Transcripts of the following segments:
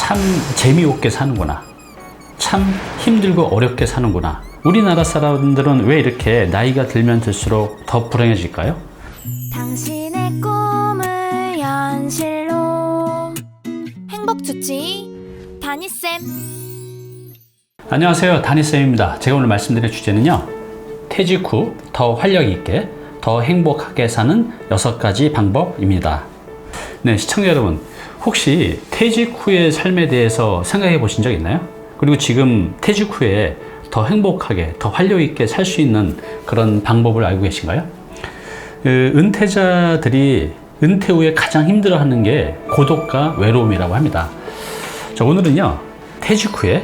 참 재미없게 사는구나. 참 힘들고 어렵게 사는구나. 우리나라 사람들은 왜 이렇게 나이가 들면 들수록 더 불행해질까요? 당신의 꿈을 현실로 행복주치 다니쌤. 안녕하세요, 다니쌤입니다. 제가 오늘 말씀드릴 주제는요, 퇴직 후 더 활력 있게, 더 행복하게 사는 6가지 방법입니다. 네, 시청자 여러분, 혹시 퇴직 후의 삶에 대해서 생각해 보신 적 있나요? 그리고 지금 퇴직 후에 더 행복하게, 더 활력 있게 살 수 있는 그런 방법을 알고 계신가요? 은퇴자들이 은퇴 후에 가장 힘들어하는 게 고독과 외로움이라고 합니다. 자, 오늘은요, 퇴직 후에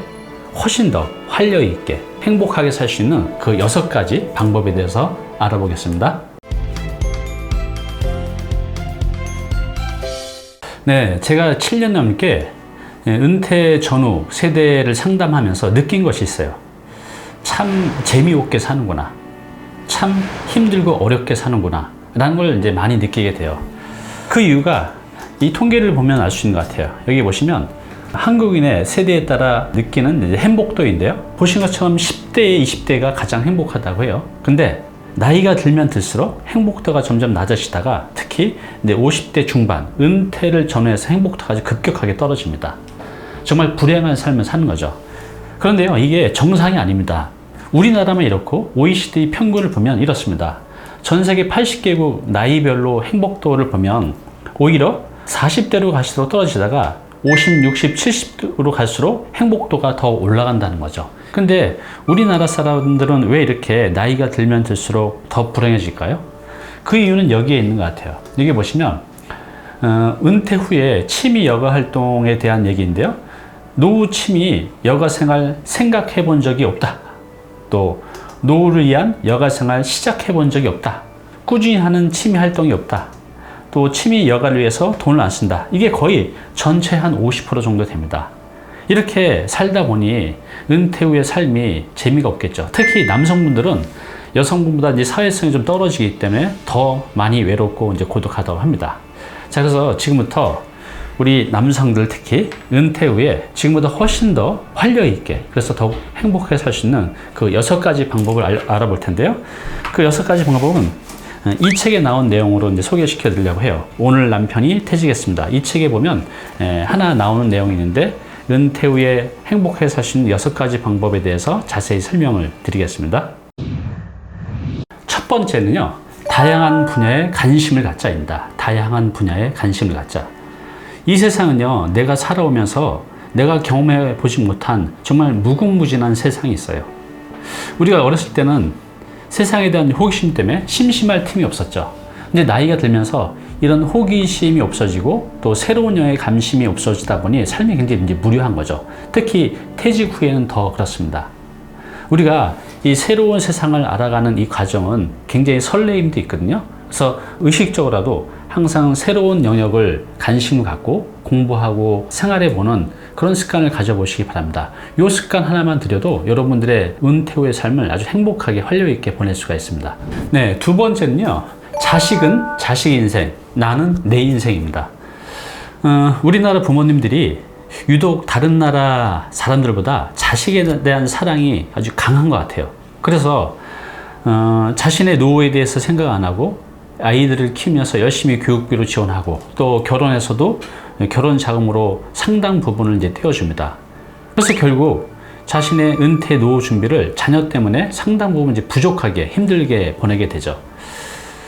훨씬 더 활력 있게 행복하게 살 수 있는 그 6가지 방법에 대해서 알아보겠습니다. 네, 제가 7년 넘게 은퇴 전후 세대를 상담하면서 느낀 것이 있어요. 참 재미없게 사는구나. 참 힘들고 어렵게 사는구나. 라는 걸 이제 많이 느끼게 돼요. 그 이유가 이 통계를 보면 알 수 있는 것 같아요. 여기 보시면 한국인의 세대에 따라 느끼는 이제 행복도인데요. 보신 것처럼 10대, 20대가 가장 행복하다고 해요. 근데 나이가 들면 들수록 행복도가 점점 낮아지다가 특히 이제 50대 중반, 은퇴를 전후해서 행복도가 아주 급격하게 떨어집니다. 정말 불행한 삶을 사는 거죠. 그런데요, 이게 정상이 아닙니다. 우리나라만 이렇고 OECD 평균을 보면 이렇습니다. 전 세계 80개국 나이별로 행복도를 보면 오히려 40대로 갈수록 떨어지다가 50, 60, 70으로 갈수록 행복도가 더 올라간다는 거죠. 근데 우리나라 사람들은 왜 이렇게 나이가 들면 들수록 더 불행해질까요? 그 이유는 여기에 있는 것 같아요. 여기 보시면 은퇴 후에 취미 여가 활동에 대한 얘기인데요. 노후 취미 여가 생활 생각해 본 적이 없다. 또 노후를 위한 여가 생활 시작해 본 적이 없다. 꾸준히 하는 취미 활동이 없다. 또 취미 여가를 위해서 돈을 안 쓴다. 이게 거의 전체 한 50% 정도 됩니다. 이렇게 살다 보니 은퇴 후의 삶이 재미가 없겠죠. 특히 남성분들은 여성분보다 이제 사회성이 좀 떨어지기 때문에 더 많이 외롭고 이제 고독하다고 합니다. 자, 그래서 지금부터 우리 남성들 특히 은퇴 후에 지금보다 훨씬 더 활력 있게, 그래서 더욱 행복하게 살 수 있는 그 6가지 방법을 알아볼 텐데요. 그 6가지 방법은 이 책에 나온 내용으로 이제 소개시켜 드리려고 해요. 오늘 남편이 퇴직했습니다. 이 책에 보면 하나 나오는 내용이 있는데 은퇴 후에 행복하게 살 수 있는 6가지 방법에 대해서 자세히 설명을 드리겠습니다. 첫 번째는요, 다양한 분야에 관심을 갖자입니다. 다양한 분야에 관심을 갖자. 이 세상은요, 내가 살아오면서 내가 경험해 보지 못한 정말 무궁무진한 세상이 있어요. 우리가 어렸을 때는 세상에 대한 호기심 때문에 심심할 틈이 없었죠. 근데 나이가 들면서 이런 호기심이 없어지고 또 새로운 영역에 관심이 없어지다 보니 삶이 굉장히 이제 무료한 거죠. 특히 퇴직 후에는 더 그렇습니다. 우리가 이 새로운 세상을 알아가는 이 과정은 굉장히 설레임도 있거든요. 그래서 의식적으로라도 항상 새로운 영역을 관심을 갖고 공부하고 생활해보는 그런 습관을 가져보시기 바랍니다. 이 습관 하나만 들여도 여러분들의 은퇴 후의 삶을 아주 행복하게 활력 있게 보낼 수가 있습니다. 네, 두 번째는요, 자식은 자식 인생, 나는 내 인생입니다. 우리나라 부모님들이 유독 다른 나라 사람들보다 자식에 대한 사랑이 아주 강한 것 같아요. 그래서 자신의 노후에 대해서 생각 안 하고 아이들을 키우면서 열심히 교육비로 지원하고 또 결혼해서도 결혼 자금으로 상당 부분을 이제 떼어줍니다. 그래서 결국 자신의 은퇴 노후 준비를 자녀 때문에 상당 부분 이제 부족하게 힘들게 보내게 되죠.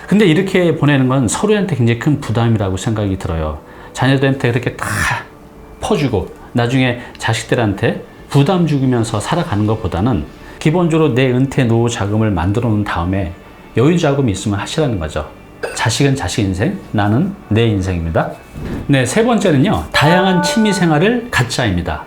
근데 이렇게 보내는 건 서로한테 굉장히 큰 부담이라고 생각이 들어요. 자녀들한테 그렇게 다 퍼주고 나중에 자식들한테 부담 주면서 살아가는 것보다는 기본적으로 내 은퇴 노후 자금을 만들어 놓은 다음에 여유 자금이 있으면 하시라는 거죠. 자식은 자식 인생, 나는 내 인생입니다. 네, 세 번째는요, 다양한 취미 생활을 갖자입니다.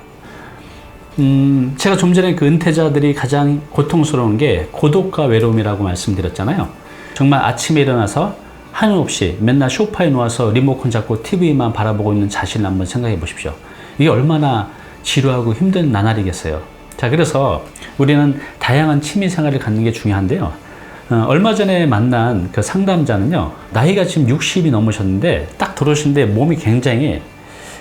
제가 좀 전에 그 은퇴자들이 가장 고통스러운 게 고독과 외로움이라고 말씀드렸잖아요. 정말 아침에 일어나서 한없이 맨날 소파에 누워서 리모컨 잡고 TV만 바라보고 있는 자신을 한번 생각해 보십시오. 이게 얼마나 지루하고 힘든 나날이겠어요. 자, 그래서 우리는 다양한 취미 생활을 갖는 게 중요한데요. 얼마 전에 만난 그 상담자는요, 나이가 지금 60이 넘으셨는데 딱 들어오시는데 몸이 굉장히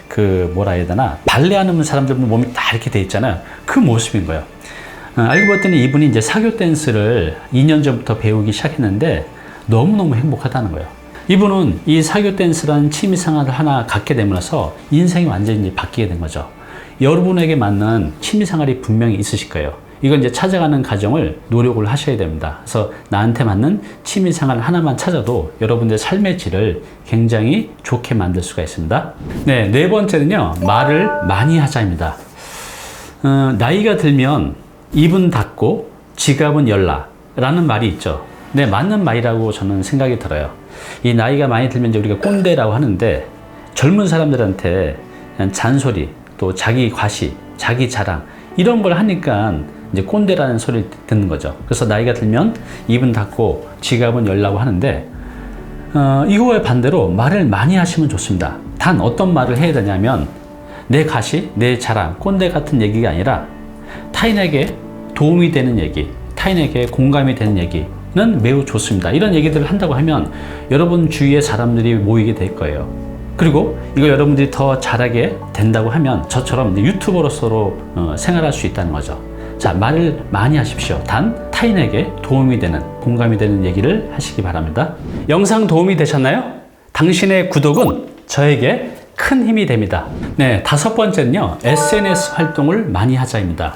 그 뭐라 해야 되나, 발레하는 사람들 몸이 다 이렇게 돼 있잖아요. 그 모습인 거예요. 알고 봤더니 이분이 이제 사교 댄스를 2년 전부터 배우기 시작했는데 너무너무 행복하다는 거예요. 이분은 이 사교 댄스라는 취미 생활을 하나 갖게 되면서 인생이 완전히 바뀌게 된 거죠. 여러분에게 맞는 취미 생활이 분명히 있으실 거예요. 이걸 이제 찾아가는 과정을 노력을 하셔야 됩니다. 그래서 나한테 맞는 취미 생활 하나만 찾아도 여러분들의 삶의 질을 굉장히 좋게 만들 수가 있습니다. 네, 네 번째는요, 말을 많이 하자입니다. 나이가 들면 입은 닫고 지갑은 열라 라는 말이 있죠. 네, 맞는 말이라고 저는 생각이 들어요. 이 나이가 많이 들면 이제 우리가 꼰대라고 하는데, 젊은 사람들한테 그냥 잔소리, 또 자기 과시, 자기 자랑 이런 걸 하니까 이제 꼰대라는 소리를 듣는 거죠. 그래서 나이가 들면 입은 닫고 지갑은 열라고 하는데, 이거에 반대로 말을 많이 하시면 좋습니다. 단 어떤 말을 해야 되냐면, 내 과시, 내 자랑, 꼰대 같은 얘기가 아니라 타인에게 도움이 되는 얘기, 타인에게 공감이 되는 얘기는 매우 좋습니다. 이런 얘기들을 한다고 하면 여러분 주위에 사람들이 모이게 될 거예요. 그리고 이거 여러분들이 더 잘하게 된다고 하면 저처럼 유튜버로서 생활할 수 있다는 거죠. 자, 말을 많이 하십시오. 단 타인에게 도움이 되는, 공감이 되는 얘기를 하시기 바랍니다. 영상 도움이 되셨나요? 당신의 구독은 저에게 큰 힘이 됩니다. 네, 다섯 번째는요, SNS 활동을 많이 하자입니다.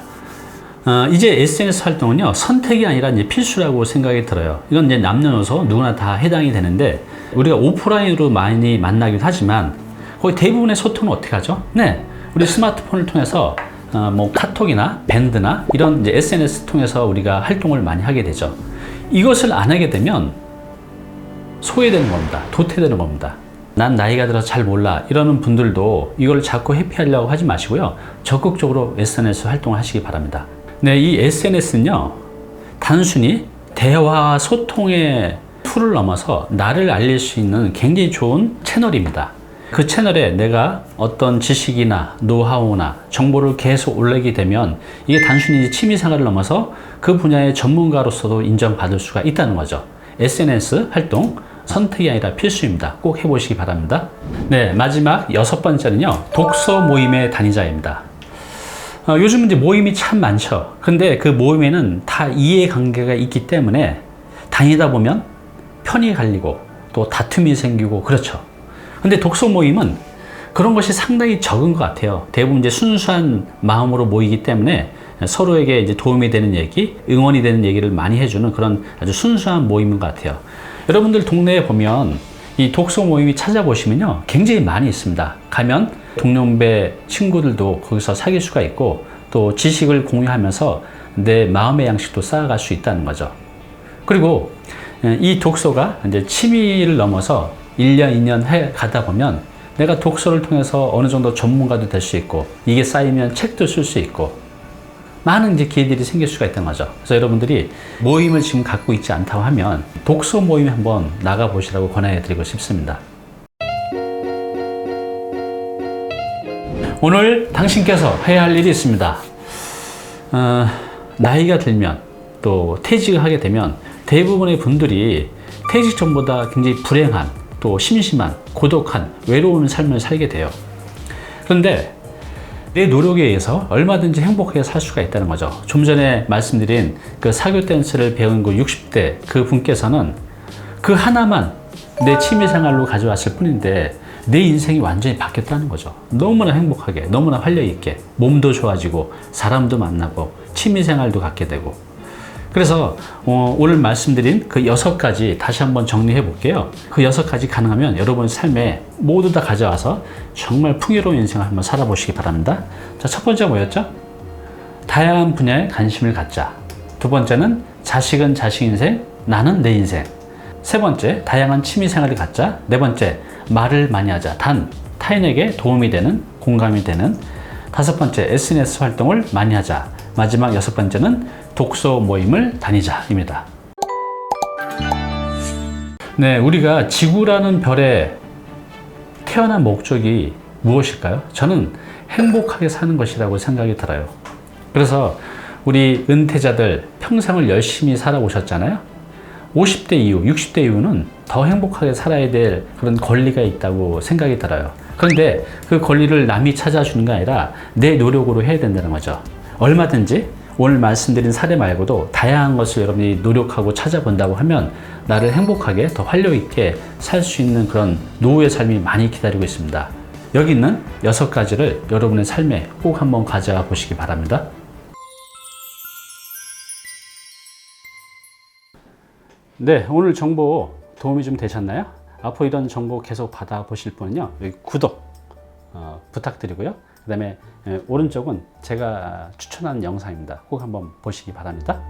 이제 SNS 활동은요, 선택이 아니라 이제 필수라고 생각이 들어요. 이건 이제 남녀노소 누구나 다 해당이 되는데, 우리가 오프라인으로 많이 만나기도 하지만 거의 대부분의 소통은 어떻게 하죠? 네, 우리 스마트폰을 통해서 뭐 카톡이나 밴드나 이런 이제 SNS 통해서 우리가 활동을 많이 하게 되죠. 이것을 안 하게 되면 소외되는 겁니다. 도태되는 겁니다. 난 나이가 들어서 잘 몰라 이러는 분들도 이걸 자꾸 회피하려고 하지 마시고요, 적극적으로 SNS 활동을 하시기 바랍니다. 네, 이 SNS는요, 단순히 대화 소통의 툴을 넘어서 나를 알릴 수 있는 굉장히 좋은 채널입니다. 그 채널에 내가 어떤 지식이나 노하우나 정보를 계속 올리게 되면 이게 단순히 취미생활을 넘어서 그 분야의 전문가로서도 인정받을 수가 있다는 거죠. SNS 활동 선택이 아니라 필수입니다. 꼭 해보시기 바랍니다. 네, 마지막 여섯 번째는요, 독서 모임의 다니자입니다. 요즘 이제 모임이 참 많죠. 근데 그 모임에는 다 이해관계가 있기 때문에 다니다 보면 편이 갈리고 또 다툼이 생기고 그렇죠. 근데 독서 모임은 그런 것이 상당히 적은 것 같아요. 대부분 이제 순수한 마음으로 모이기 때문에 서로에게 이제 도움이 되는 얘기, 응원이 되는 얘기를 많이 해주는 그런 아주 순수한 모임인 것 같아요. 여러분들 동네에 보면 이 독서 모임이 찾아보시면요, 굉장히 많이 있습니다. 가면 동년배 친구들도 거기서 사귈 수가 있고 또 지식을 공유하면서 내 마음의 양식도 쌓아갈 수 있다는 거죠. 그리고 이 독서가 이제 취미를 넘어서 1년, 2년 해 가다 보면 내가 독서를 통해서 어느 정도 전문가도 될 수 있고, 이게 쌓이면 책도 쓸 수 있고, 많은 이제 기회들이 생길 수가 있다는 거죠. 그래서 여러분들이 모임을 지금 갖고 있지 않다고 하면 독서 모임에 한번 나가보시라고 권해드리고 싶습니다. 오늘 당신께서 해야 할 일이 있습니다. 나이가 들면 또 퇴직을 하게 되면 대부분의 분들이 퇴직 전보다 굉장히 불행한, 또 심심한, 고독한, 외로운 삶을 살게 돼요. 그런데 내 노력에 의해서 얼마든지 행복하게 살 수가 있다는 거죠. 좀 전에 말씀드린 그 사교 댄스를 배운 그 60대 그 분께서는 그 하나만 내 취미 생활로 가져왔을 뿐인데 내 인생이 완전히 바뀌었다는 거죠. 너무나 행복하게, 너무나 활력 있게, 몸도 좋아지고 사람도 만나고 취미 생활도 갖게 되고. 그래서 오늘 말씀드린 그 6가지 다시 한번 정리해 볼게요. 그 6가지 가능하면 여러분 삶에 모두 다 가져와서 정말 풍요로운 인생을 한번 살아보시기 바랍니다. 자, 첫 번째 뭐였죠? 다양한 분야에 관심을 갖자. 두 번째는 자식은 자식 인생, 나는 내 인생. 세 번째, 다양한 취미 생활을 갖자. 네 번째, 말을 많이 하자. 단 타인에게 도움이 되는, 공감이 되는. 다섯 번째, SNS 활동을 많이 하자. 마지막 여섯 번째는 독서 모임을 다니자입니다. 네, 우리가 지구라는 별에 태어난 목적이 무엇일까요? 저는 행복하게 사는 것이라고 생각이 들어요. 그래서 우리 은퇴자들 평생을 열심히 살아오셨잖아요. 50대 이후, 60대 이후는 더 행복하게 살아야 될 그런 권리가 있다고 생각이 들어요. 그런데 그 권리를 남이 찾아주는 게 아니라 내 노력으로 해야 된다는 거죠. 얼마든지 오늘 말씀드린 사례 말고도 다양한 것을 여러분이 노력하고 찾아본다고 하면 나를 행복하게 더 활력 있게 살 수 있는 그런 노후의 삶이 많이 기다리고 있습니다. 여기 있는 6가지를 여러분의 삶에 꼭 한번 가져가 보시기 바랍니다. 네, 오늘 정보 도움이 좀 되셨나요? 앞으로 이런 정보 계속 받아보실 분은요, 여기 구독 부탁드리고요. 그 다음에 오른쪽은 제가 추천하는 영상입니다. 꼭 한번 보시기 바랍니다.